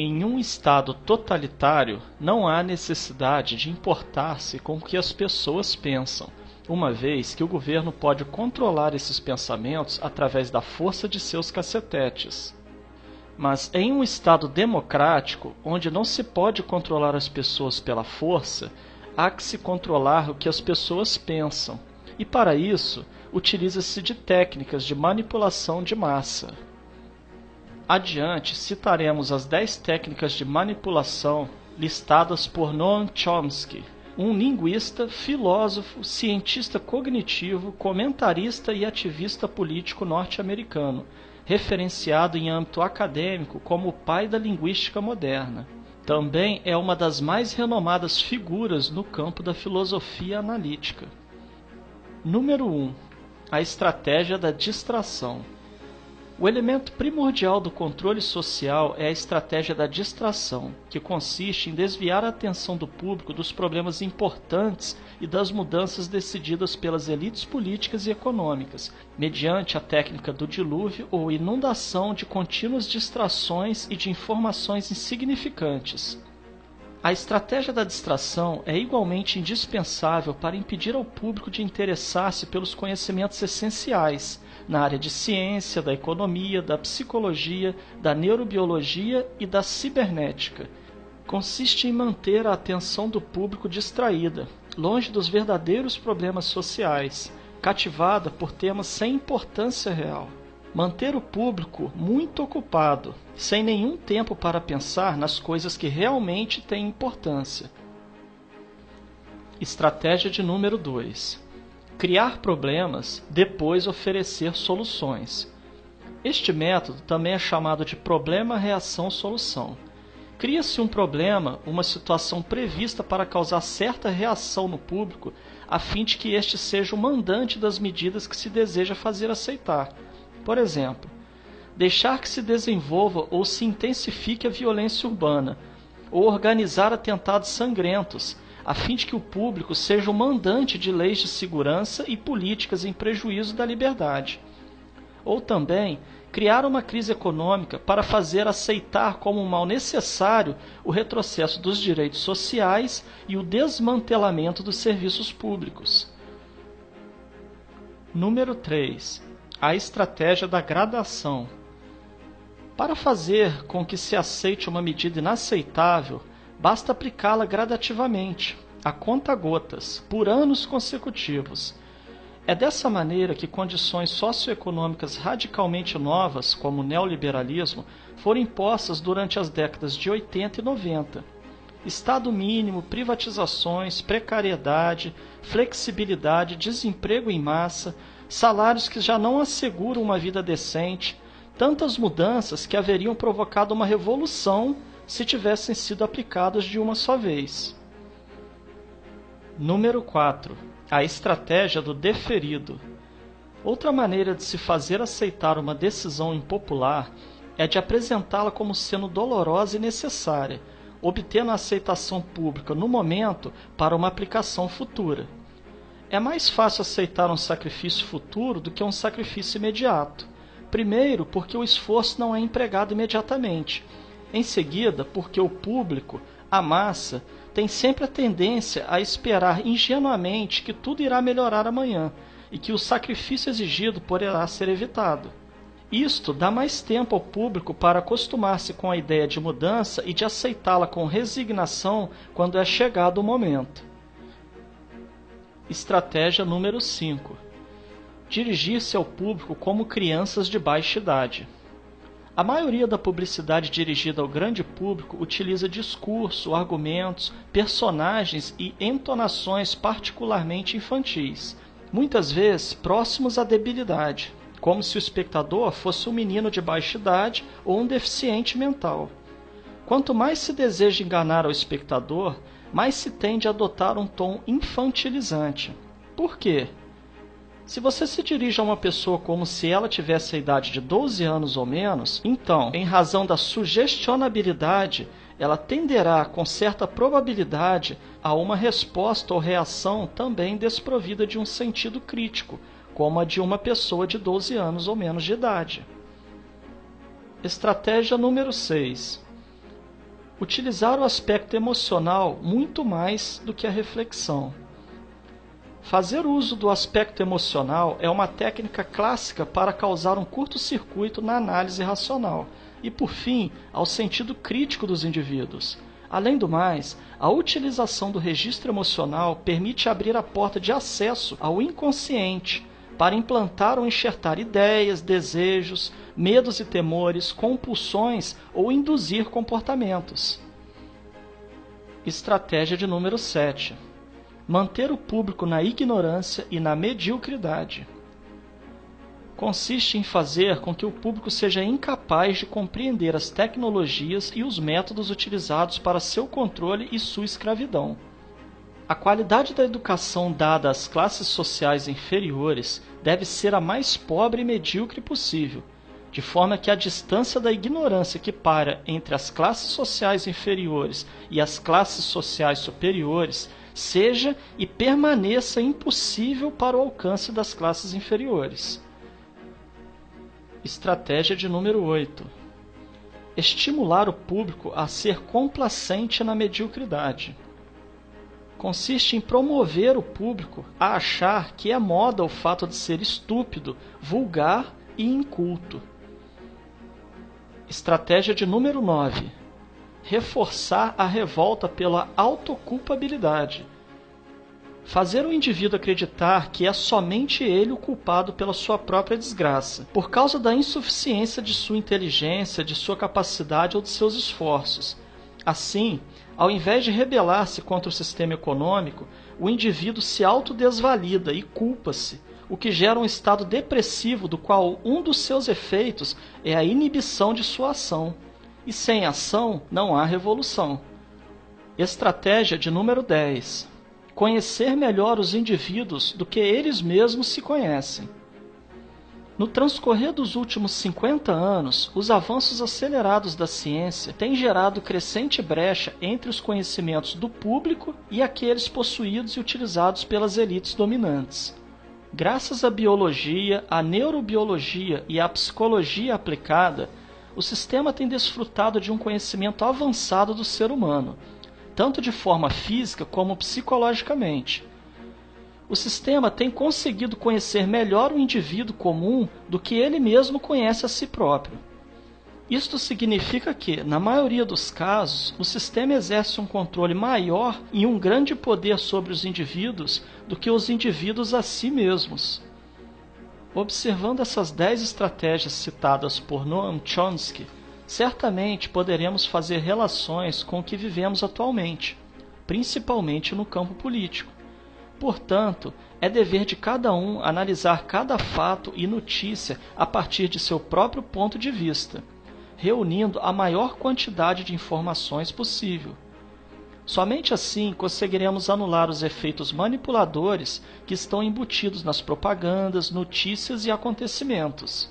Em um estado totalitário, não há necessidade de importar-se com o que as pessoas pensam, uma vez que o governo pode controlar esses pensamentos através da força de seus cacetetes. Mas em um estado democrático, onde não se pode controlar as pessoas pela força, há que se controlar o que as pessoas pensam, e para isso, utiliza-se de técnicas de manipulação de massa. Adiante, citaremos as 10 técnicas de manipulação listadas por Noam Chomsky, um linguista, filósofo, cientista cognitivo, comentarista e ativista político norte-americano, referenciado em âmbito acadêmico como o pai da linguística moderna. Também é uma das mais renomadas figuras no campo da filosofia analítica. Número 1. A estratégia da distração. O elemento primordial do controle social é a estratégia da distração, que consiste em desviar a atenção do público dos problemas importantes e das mudanças decididas pelas elites políticas e econômicas, mediante a técnica do dilúvio ou inundação de contínuas distrações e de informações insignificantes. A estratégia da distração é igualmente indispensável para impedir ao público de interessar-se pelos conhecimentos essenciais na área de ciência, da economia, da psicologia, da neurobiologia e da cibernética. Consiste em manter a atenção do público distraída, longe dos verdadeiros problemas sociais, cativada por temas sem importância real. Manter o público muito ocupado, sem nenhum tempo para pensar nas coisas que realmente têm importância. Estratégia de número 2. Criar problemas, depois oferecer soluções. Este método também é chamado de problema-reação-solução. Cria-se um problema, uma situação prevista para causar certa reação no público, a fim de que este seja o mandante das medidas que se deseja fazer aceitar. Por exemplo, deixar que se desenvolva ou se intensifique a violência urbana, ou organizar atentados sangrentos, a fim de que o público seja o mandante de leis de segurança e políticas em prejuízo da liberdade. Ou também, criar uma crise econômica para fazer aceitar como um mal necessário o retrocesso dos direitos sociais e o desmantelamento dos serviços públicos. Número 3. A estratégia da gradação. Para fazer com que se aceite uma medida inaceitável, basta aplicá-la gradativamente, a conta-gotas, por anos consecutivos. É dessa maneira que condições socioeconômicas radicalmente novas, como o neoliberalismo, foram impostas durante as décadas de 80 e 90. Estado mínimo, privatizações, precariedade, flexibilidade, desemprego em massa, salários que já não asseguram uma vida decente, tantas mudanças que haveriam provocado uma revolução se tivessem sido aplicadas de uma só vez. Número 4. A estratégia do deferido. Outra maneira de se fazer aceitar uma decisão impopular é de apresentá-la como sendo dolorosa e necessária, obtendo a aceitação pública no momento para uma aplicação futura. É mais fácil aceitar um sacrifício futuro do que um sacrifício imediato. Primeiro, porque o esforço não é empregado imediatamente. Em seguida, porque o público, a massa, tem sempre a tendência a esperar ingenuamente que tudo irá melhorar amanhã e que o sacrifício exigido poderá ser evitado. Isto dá mais tempo ao público para acostumar-se com a ideia de mudança e de aceitá-la com resignação quando é chegado o momento. Estratégia número 5. Dirigir-se ao público como crianças de baixa idade. A maioria da publicidade dirigida ao grande público utiliza discurso, argumentos, personagens e entonações particularmente infantis, muitas vezes próximos à debilidade, como se o espectador fosse um menino de baixa idade ou um deficiente mental. Quanto mais se deseja enganar ao espectador, mais se tende a adotar um tom infantilizante. Por quê? Se você se dirige a uma pessoa como se ela tivesse a idade de 12 anos ou menos, então, em razão da sugestionabilidade, ela tenderá com certa probabilidade a uma resposta ou reação também desprovida de um sentido crítico, como a de uma pessoa de 12 anos ou menos de idade. Estratégia número 6. Utilizar o aspecto emocional muito mais do que a reflexão. Fazer uso do aspecto emocional é uma técnica clássica para causar um curto-circuito na análise racional e, por fim, ao sentido crítico dos indivíduos. Além do mais, a utilização do registro emocional permite abrir a porta de acesso ao inconsciente para implantar ou enxertar ideias, desejos, medos e temores, compulsões ou induzir comportamentos. Estratégia de número 7. Manter o público na ignorância e na mediocridade. Consiste em fazer com que o público seja incapaz de compreender as tecnologias e os métodos utilizados para seu controle e sua escravidão. A qualidade da educação dada às classes sociais inferiores deve ser a mais pobre e medíocre possível, de forma que a distância da ignorância que paira entre as classes sociais inferiores e as classes sociais superiores seja e permaneça impossível para o alcance das classes inferiores. Estratégia de número 8. Estimular o público a ser complacente na mediocridade. Consiste em promover o público a achar que é moda o fato de ser estúpido, vulgar e inculto. Estratégia de número 9. Reforçar a revolta pela autoculpabilidade. Fazer o indivíduo acreditar que é somente ele o culpado pela sua própria desgraça, por causa da insuficiência de sua inteligência, de sua capacidade ou de seus esforços. Assim, ao invés de rebelar-se contra o sistema econômico, o indivíduo se autodesvalida e culpa-se, o que gera um estado depressivo do qual um dos seus efeitos é a inibição de sua ação. E sem ação não há revolução. Estratégia de número 10. Conhecer melhor os indivíduos do que eles mesmos se conhecem. No transcorrer dos últimos 50 anos, os avanços acelerados da ciência têm gerado crescente brecha entre os conhecimentos do público e aqueles possuídos e utilizados pelas elites dominantes. Graças à biologia, à neurobiologia e à psicologia aplicada, o sistema tem desfrutado de um conhecimento avançado do ser humano, tanto de forma física como psicologicamente. O sistema tem conseguido conhecer melhor o indivíduo comum do que ele mesmo conhece a si próprio. Isto significa que, na maioria dos casos, o sistema exerce um controle maior e um grande poder sobre os indivíduos do que os indivíduos a si mesmos. Observando essas 10 estratégias citadas por Noam Chomsky, certamente poderemos fazer relações com o que vivemos atualmente, principalmente no campo político. Portanto, é dever de cada um analisar cada fato e notícia a partir de seu próprio ponto de vista, reunindo a maior quantidade de informações possível. Somente assim conseguiremos anular os efeitos manipuladores que estão embutidos nas propagandas, notícias e acontecimentos.